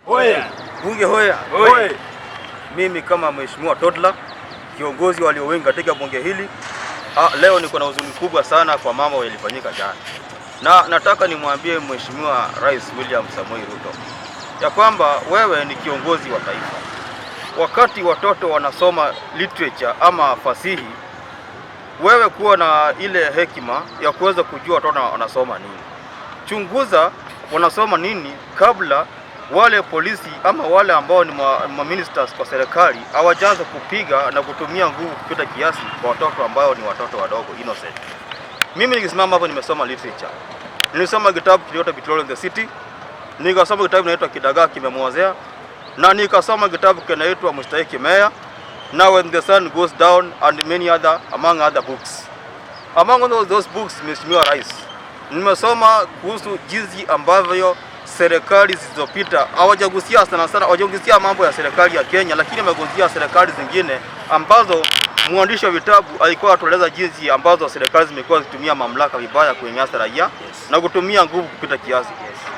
Hoya! Bunge hoya! Hoya! Mimi kama mheshimiwa Toddler, kiongozi walio wengi katika bunge hili, leo niko na huzuni kubwa sana kwa mambo yalifanyika jana. Na nataka nimwambie Mheshimiwa Rais William Samoei Ruto ya kwamba wewe ni kiongozi wa taifa. Wakati watoto wanasoma literature ama fasihi, wewe kuwa na ile hekima ya kuweza kujua watoto wanasoma nini. Chunguza wanasoma nini kabla wale polisi ama wale ambao ni ministers kwa serikali hawajaanza kupiga na kutumia nguvu kupita kiasi kwa watoto ambao ni watoto wadogo innocent. Mimi nikisimama hapo nimesoma literature. Nilisoma kitabu kilichoitwa Petrol in the City, nikasoma kitabu kinaitwa Kidagaa Kimemwozea, na nikasoma kitabu kinaitwa Mutahi na When the Sun Goes Down and many other among other books. Among those books, Mheshimiwa Rais, nimesoma kuhusu jinsi ambavyo serikali zilizopita hawajagusia hawajagusia mambo ya serikali ya Kenya, lakini wamegusia serikali zingine ambazo mwandishi wa vitabu alikuwa atueleza jinsi ambazo serikali zimekuwa zikitumia mamlaka vibaya kunyanyasa raia na kutumia nguvu kupita kiasi.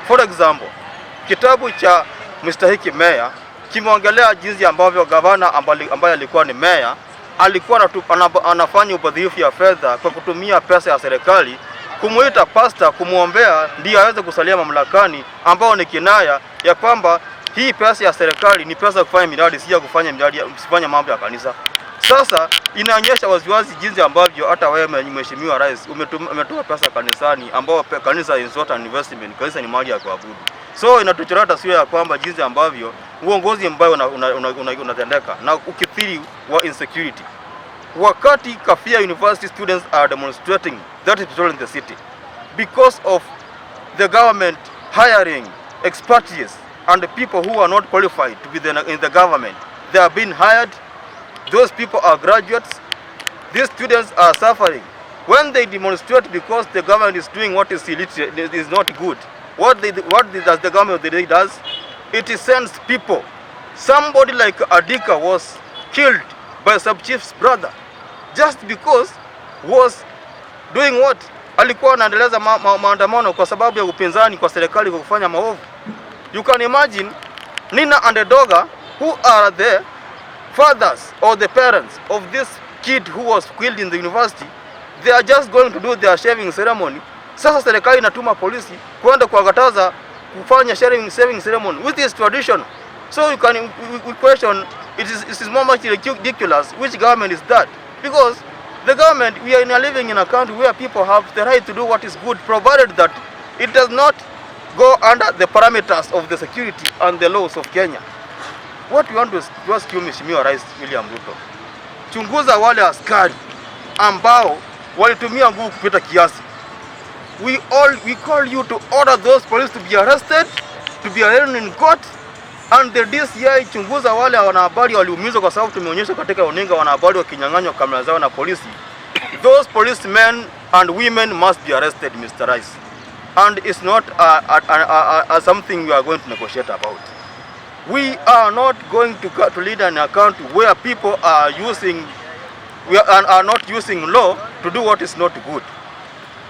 For example, kitabu cha mstahiki meya kimeongelea jinsi ambavyo gavana ambaye alikuwa ni meya alikuwa anafanya ubadhirifu ya fedha kwa kutumia pesa ya serikali, kumuita pasta kumuombea ndiye aweze kusalia mamlakani, ambao ni kinaya ya kwamba hii pesa ya serikali ni pesa kufanya miradi, si ya kufanya miradi, usifanye mambo ya kanisa. Sasa inaonyesha waziwazi jinsi ambavyo hata wewe Mheshimiwa Rais umetoa pesa kanisani, ambao kanisa is not an investment, kanisa ni mali ya kuabudu. So inatuchora taswira ya kwamba jinsi ambavyo uongozi mbaya unatendeka na ukithiri wa insecurity. Wakati Kafia University students are demonstrating that Petrol in the City because of the government hiring expatriates and the people who are not qualified to be in the government, they are being hired. Those people are graduates. These students are suffering. When they demonstrate because the government is doing what is illiterate, is not good, what does the government does? It sends people. Somebody like Adika was killed by sub-chief's brother just because was doing what? Alikuwa anaendeleza maandamano kwa sababu ya upinzani kwa serikali kwa kufanya maovu. You can imagine Nina and Doga, who are the fathers or the parents of this kid who was killed in the university, they are just going to do their shaving ceremony. Sasa serikali inatuma polisi kwenda kuwakataza kufanya shaving ceremony, which is tradition. So we question, it is more much ridiculous. Which government is that? Because the government, we are living in a country where people have the right to do what is good, provided that it does not go under the parameters of the security and the laws of Kenya. What we want to ask you, Mheshimiwa Rais William Ruto, chunguza wale askari ambao walitumia nguvu kupita kiasi. We call you to order those police to be arrested, to be arraigned in court, and the DCI chunguza wale wanahabari waliumizwa kwa sababu tumeonyesha katika runinga wanahabari wakinyang'anywa kamera zao na polisi. Those policemen and women must be arrested, Mr. Rice. And it's not something we are going to negotiate about. We are not going to lead an account where people are not using law to do what is not good.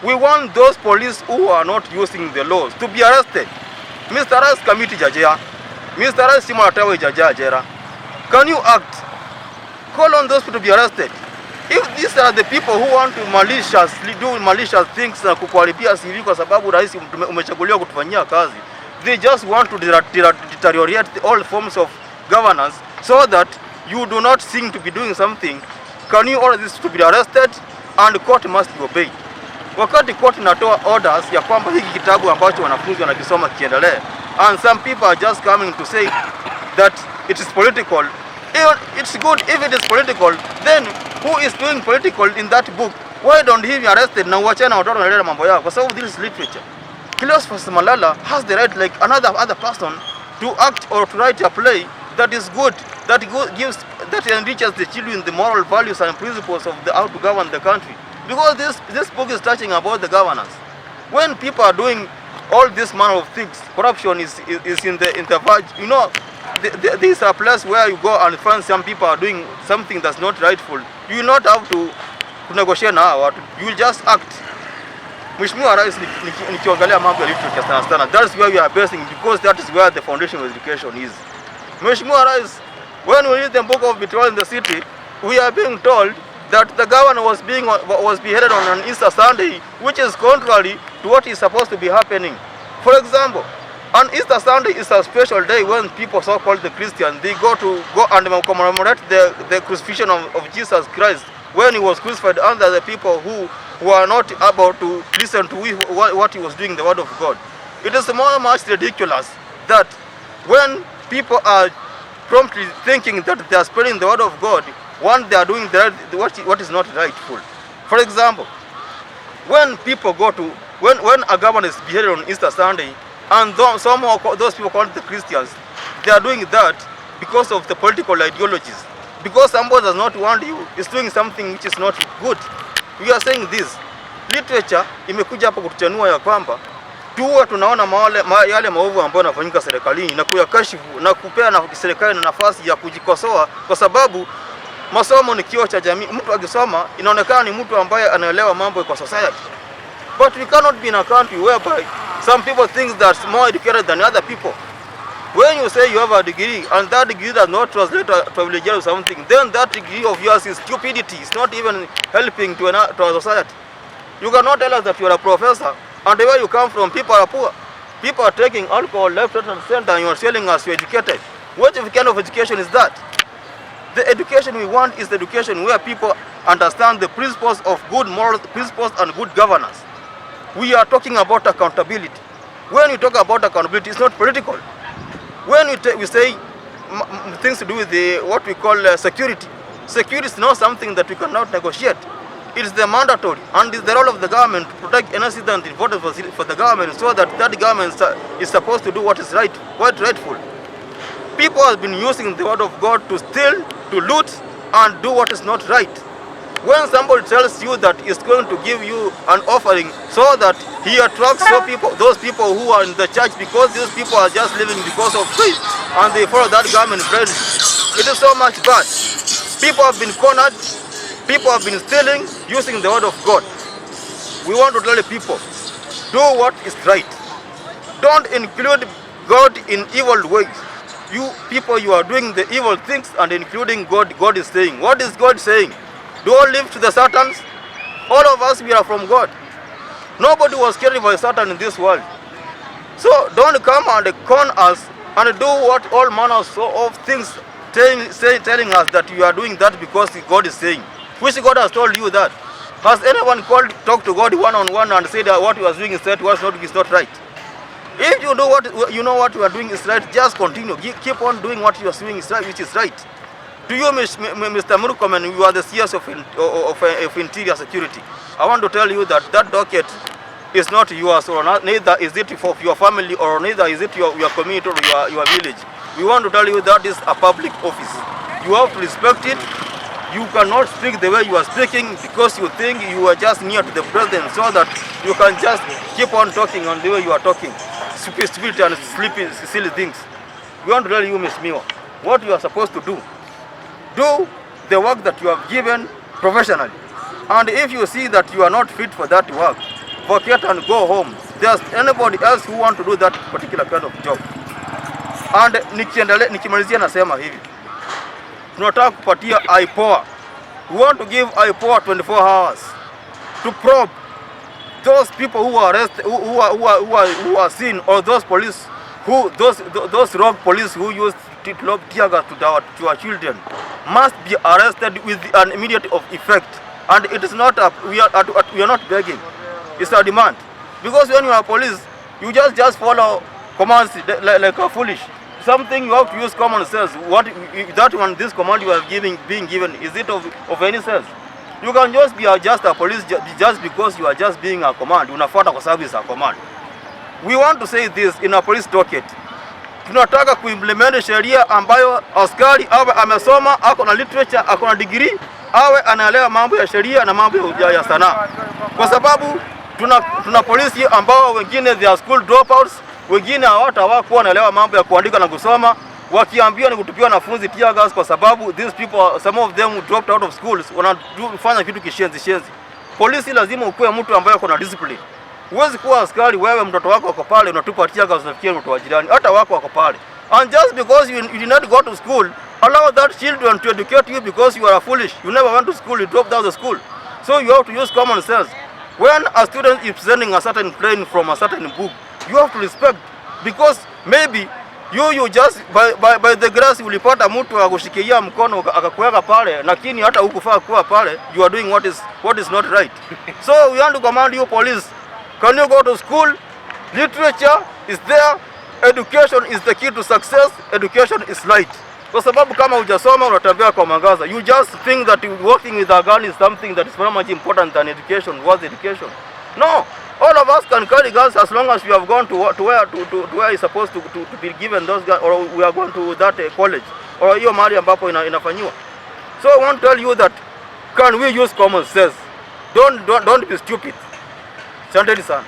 We want those police who are not using the laws to be arrested. Mr. Rice Committee Jajea, Mr. Rice Simatawe Jajera, can you act? Call on those people to be arrested. If these are the people who want to do malicious things na kukuharibia CV kwa sababu rais umechaguliwa kutufanyia kazi, they just want to deteriorate all forms of governance so that you do not seem to be doing something. Can you order this to be arrested and court must be obeyed? Wakati court inatoa orders ya kwamba hiki kitabu ambacho wanafunzi wanakisoma kiendelee, and some people are just coming to say that it is political. It's good if it is political, then who is doing political in that book? Why don't he be arrested na uachana watoto wanaeleza mambo yao? Kwa sababu this is literature. Cleo Malala has the right like other person to act or to write a play that is good, that enriches the children the moral values and principles of how to govern the country. Because this book is touching about the governance. When people are doing all this manner of things, corruption is in the verge. You know, there is a place where you go and find some people are doing something that's not rightful. You will not have to negotiate now. You will just act. Mheshimiwa Rais, nikiangalia mambo ya literature sana, that is where we are basing, because that is where the foundation of education is. Mheshimiwa Rais, when we read the book of Betrayal in the City, we are being told that the governor was beheaded on an Easter Sunday, which is contrary to what is supposed to be happening. For example, on Easter Sunday is a special day when people, so-called the Christians, they go and commemorate the crucifixion of Jesus Christ, when he was crucified under the people who are not able to listen to what he was doing, the word of God. It is more much ridiculous that when people are promptly thinking that they are spreading the word of God, when they are doing what is not rightful. For example, when people when a government is beheaded on Easter Sunday, and somehow those people called the Christians, they are doing that because of the political ideologies. Because somebody does not want you, is doing something which is not good. We are saying this. Literature imekuja hapa kutuchanua ya kwamba tuwe tunaona yale maovu ambayo yanafanyika serikalini na kuyakashifu na kupea na serikali na nafasi ya kujikosoa, kwa sababu masomo ni kioo cha jamii. Mtu akisoma inaonekana ni mtu ambaye anaelewa mambo kwa society. But we cannot be in a country whereby some people think that's more educated than other people. When you say you have a degree and that degree does not translate to privilege or something, then that degree of yours is stupidity. It's not even helping to a society. You cannot tell us that you are a professor and where you come from people are poor. People are taking alcohol left, right and center, and you are telling us you are educated. What kind of education is that? The education we want is the education where people understand the principles of good moral principles and good governance. We are talking about accountability. When we talk about accountability, it's not political. When we say things to do with what we call security, security is not something that we cannot negotiate. It is the mandatory, and it is the role of the government to protect any citizen important for the government, so that government is supposed to do what is right, what is rightful. People have been using the word of God to steal, to loot, and do what is not right. When somebody tells you that he is going to give you an offering so that he attracts those people who are in the church, because these people are just living because of faith and they follow that government blindly, it is so much bad. People have been cornered, people have been stealing using the word of God. We want to tell the people, do what is right. Don't include God in evil ways. You people, you are doing the evil things and including God. God is saying, what is God saying? Do all live to the Satans? All of us, we are from God. Nobody was created by Satan in this world. So don't come and con us and do what all manners of things telling us that you are doing that because God is saying. Which God has told you that? Has anyone talked to God one-on-one and said that what you are doing is right, what is not right? If you do what you know what you are doing is right, just continue. Keep on doing what you are doing is right, which is right. To you, Mr. Murkomen, you are the CS of Interior Security. I want to tell you that docket is not yours, or neither is it for your family, or neither is it your community or your village. We want to tell you that is a public office. You have to respect it. You cannot speak the way you are speaking because you think you are just near to the president, so that you can just keep on talking on the way you are talking. Stupid and silly things. We want to tell you, Ms. Miwa, what you are supposed to do. Do the work that you have given professionally. And if you see that you are not fit for that work, forget and go home. There's anybody else who want to do that particular kind of job. And nikimalizia nasema hivi. Tunataka kupatia IPOA. We want to give IPOA 24 hours to probe those people who are arrested, who are seen, or those police those rogue police who used tear gas to our children must be arrested with an immediate effect. And it is not we are not begging. It's a demand. Because when you are police, you just follow commands like a foolish. Something you have to use common sense. This command you are being given, is it of any sense? You can just be just a police just because you are just being a command. Unafuata kwa sababu is a command. We want to say this in a police docket. Tunataka kuimplement sheria ambayo askari awe amesoma, ako na literature, ako na degree, awe anaelewa mambo ya sheria na mambo ya sanaa. Kwa sababu tuna polisi ambao wengine they are school dropouts, wengine hawako wanaelewa mambo ya kuandika na kusoma, wakiambiwa ni kutupia wanafunzi tear gas kwa sababu these people, some of them dropped out of schools, wanafanya kitu kishenzi. Polisi lazima ukuwe mtu ambaye ako na discipline. Huwezi kuwa askari wewe mtoto wako wako pale unatupa tear gas unafikia mtoto wa jirani, hata wako wako pale. And just because you did not go to school, allow that children to educate you because you are foolish. You never went to school, you dropped out of school. So you have to use common sense. When a student is presenting a certain plane from a certain book, you have to respect, because maybe you just by the grace ulipata mtu akushikia mkono akakuweka pale, lakini hata hukufaa kuwa pale. You are doing what is not right. So we want to command you police, can you go to school? Literature is there. Education is the key to success. Education is light. Kwa sababu kama hujasoma unatembea kwa mwangaza, you just think that working with a gun is something that is very much important than education. What's education? No, all of us can carry guns as long as we have gone to where is supposed to be given those guns, or we are going to that college or hiyo mahali ambapo inafanywa. So I want to tell you that can we use common sense? Don't be stupid. Asanteni sana.